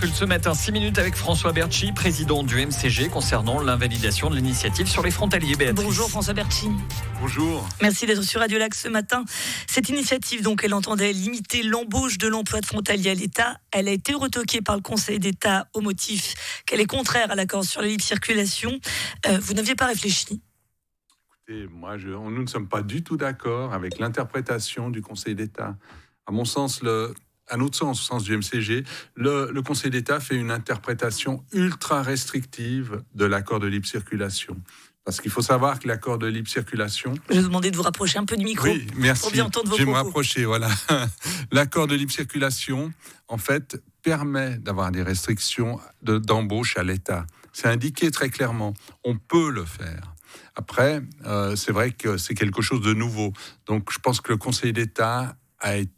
Bascule ce matin, 6 minutes avec François Berchi, président du MCG, concernant l'invalidation de l'initiative sur les frontaliers. Béatrice. Bonjour François Berchi. Bonjour. Merci d'être sur Radio Lac ce matin. Cette initiative, donc, elle entendait limiter l'embauche de l'emploi de frontaliers à l'État. Elle a été retoquée par le Conseil d'État au motif qu'elle est contraire à l'accord sur la libre circulation. Vous n'aviez pas réfléchi? Écoutez, nous ne sommes pas du tout d'accord avec l'interprétation du Conseil d'État. À mon sens, à notre sens, au sens du MCG, le Conseil d'État fait une interprétation ultra restrictive de l'accord de libre circulation. Parce qu'il faut savoir que l'accord de libre circulation... Je vais vous demander de vous rapprocher un peu du micro. Oui, merci. Pour bien entendre vos propos. Je vais me propos. rapprocher, voilà. L'accord de libre circulation, en fait, permet d'avoir des restrictions d'embauche à l'État. C'est indiqué très clairement. On peut le faire. Après, c'est vrai que c'est quelque chose de nouveau. Donc, je pense que le Conseil d'État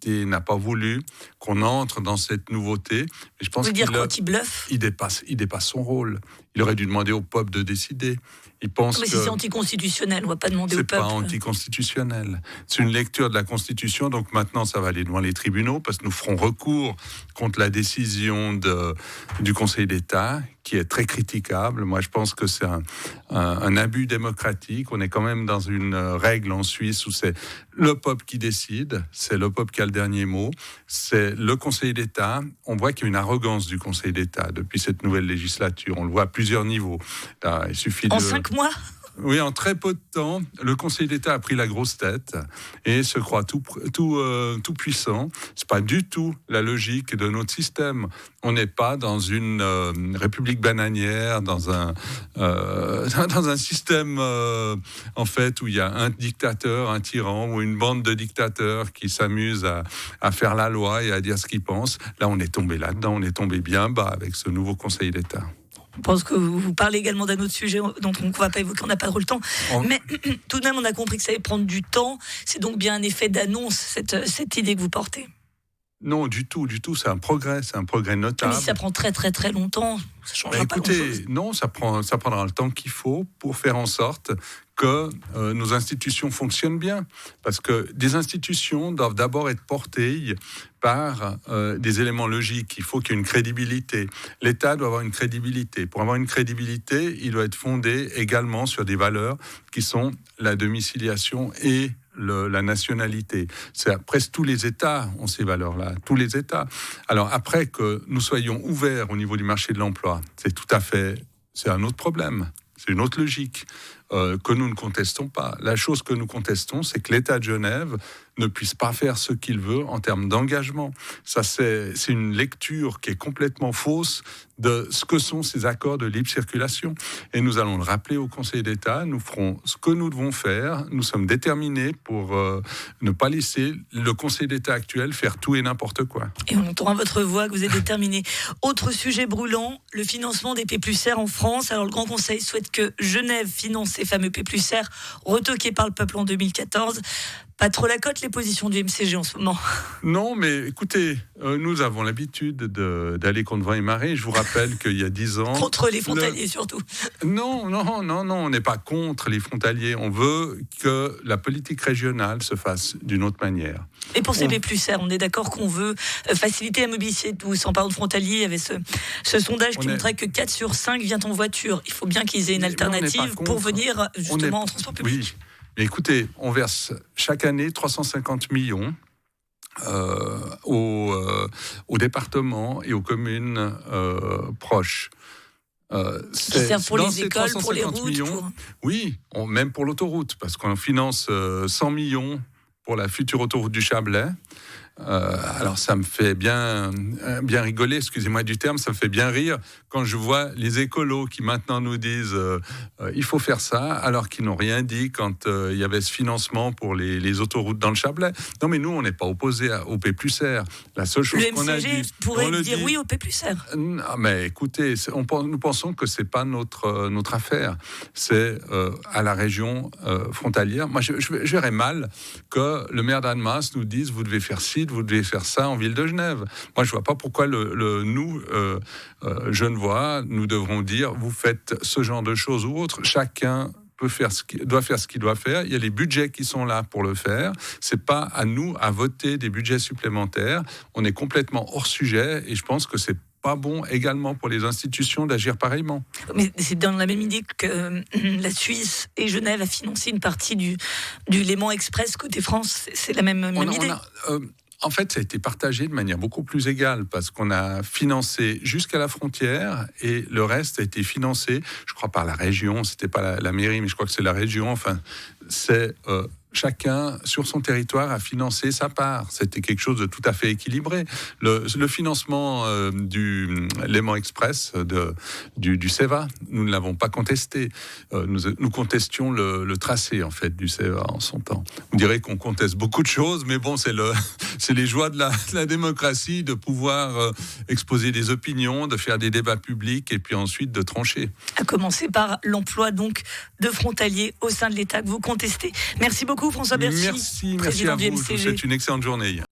n'a pas voulu qu'on entre dans cette nouveauté. Mais je pense Vous dire quoi, qu'il bluffe? Il dépasse son rôle. Il aurait dû demander au peuple de décider. Il pense mais si c'est anticonstitutionnel, on ne va pas demander au peuple. C'est pas anticonstitutionnel. C'est une lecture de la Constitution. Donc maintenant, ça va aller devant les tribunaux parce que nous ferons recours contre la décision du Conseil d'État qui est très critiquable. Moi, je pense que c'est un abus démocratique. On est quand même dans une règle en Suisse où c'est le peuple qui décide. C'est le peuple qui a le dernier mot. C'est le Conseil d'État. On voit qu'il y a une arrogance du Conseil d'État depuis cette nouvelle législature. On le voit à plusids niveaux. Là, il suffit en 5 mois. Oui, en très peu de temps, le Conseil d'État a pris la grosse tête et se croit tout puissant. C'est pas du tout la logique de notre système. On n'est pas dans une république bananière, dans un système en fait où il y a un dictateur, un tyran ou une bande de dictateurs qui s'amusent à faire la loi et à dire ce qu'ils pensent. Là, on est tombé là-dedans, on est tombé bien bas avec ce nouveau Conseil d'État. Je pense que vous parlez également d'un autre sujet dont on ne va pas évoquer, on n'a pas trop le temps. Mais tout de même, on a compris que ça allait prendre du temps. C'est donc bien un effet d'annonce, cette idée que vous portez? Non, du tout. C'est un progrès notable. Mais si ça prend très très très longtemps, ça ne changera pas grand-chose. Non, ça prendra le temps qu'il faut pour faire en sorte que nos institutions fonctionnent bien. Parce que des institutions doivent d'abord être portées par des éléments logiques. Il faut qu'il y ait une crédibilité. L'État doit avoir une crédibilité. Pour avoir une crédibilité, il doit être fondé également sur des valeurs qui sont la domiciliation et la nationalité. Presque tous les États ont ces valeurs-là, tous les États. Alors après que nous soyons ouverts au niveau du marché de l'emploi, c'est un autre problème, c'est une autre logique que nous ne contestons pas. La chose que nous contestons, c'est que l'État de Genève ne puisse pas faire ce qu'il veut en termes d'engagement. Ça, c'est une lecture qui est complètement fausse de ce que sont ces accords de libre circulation. Et nous allons le rappeler au Conseil d'État, nous ferons ce que nous devons faire, nous sommes déterminés pour ne pas laisser le Conseil d'État actuel faire tout et n'importe quoi. Et on entend à votre voix que vous êtes déterminés. Autre sujet brûlant, le financement des P+R en France. Alors le Grand Conseil souhaite que Genève finance ces fameux P+R retoqués par le peuple en 2014. Pas trop la cote, les positions du MCG en ce moment. Non, mais écoutez, nous avons l'habitude d'aller contre vent et marée. Je vous rappelle qu'il y a 10 ans... Contre les frontaliers surtout. Non, on n'est pas contre les frontaliers. On veut que la politique régionale se fasse d'une autre manière. Et pour ces P+R, on est d'accord qu'on veut faciliter la mobilité de tous. En parlant de frontaliers, il y avait ce sondage qui montrait que 4 sur 5 viennent en voiture. Il faut bien qu'ils aient une alternative pour venir justement en transport public. Oui. Mais écoutez, on verse chaque année 350 millions aux départements et aux communes proches. Qui servent pour les écoles, pour les routes Oui, même pour l'autoroute, parce qu'on finance 100 millions pour la future autoroute du Chablais. Alors ça me fait bien rigoler, excusez-moi du terme, ça me fait bien rire quand je vois les écolos qui maintenant nous disent il faut faire ça, alors qu'ils n'ont rien dit quand il y avait ce financement pour les autoroutes dans le Chablais. Non mais nous on n'est pas opposés au P+R. La seule chose qu'on a dit... Le MCG pourrait dire oui au P+R. Non, mais écoutez, nous pensons que c'est pas notre affaire. C'est à la région frontalière. Moi je verrais mal que le maire d'Annemasse nous dise vous devez faire ci, vous devez faire ça en ville de Genève. Moi, je vois pas pourquoi nous, Genevois, nous devrons dire vous faites ce genre de choses ou autre. Chacun doit faire ce qu'il doit faire. Il y a les budgets qui sont là pour le faire. C'est pas à nous à voter des budgets supplémentaires. On est complètement hors sujet et je pense que c'est pas bon également pour les institutions d'agir pareillement. Mais c'est dans la même idée que la Suisse et Genève a financé une partie du Léman Express côté France. C'est la même idée. En fait, ça a été partagé de manière beaucoup plus égale parce qu'on a financé jusqu'à la frontière et le reste a été financé, je crois, par la région. C'était pas la mairie, mais je crois que c'est la région. Enfin, c'est chacun sur son territoire a financé sa part. C'était quelque chose de tout à fait équilibré. Le financement du Léman Express du CEVA, nous ne l'avons pas contesté. Nous contestions le tracé en fait du CEVA en son temps. On dirait qu'on conteste beaucoup de choses, mais bon, c'est les joies de la démocratie de pouvoir exposer des opinions, de faire des débats publics et puis ensuite de trancher. À commencer par l'emploi donc de frontaliers au sein de l'État que vous contestez. Merci beaucoup François Berchi, merci à vous. Je vous souhaite une excellente journée.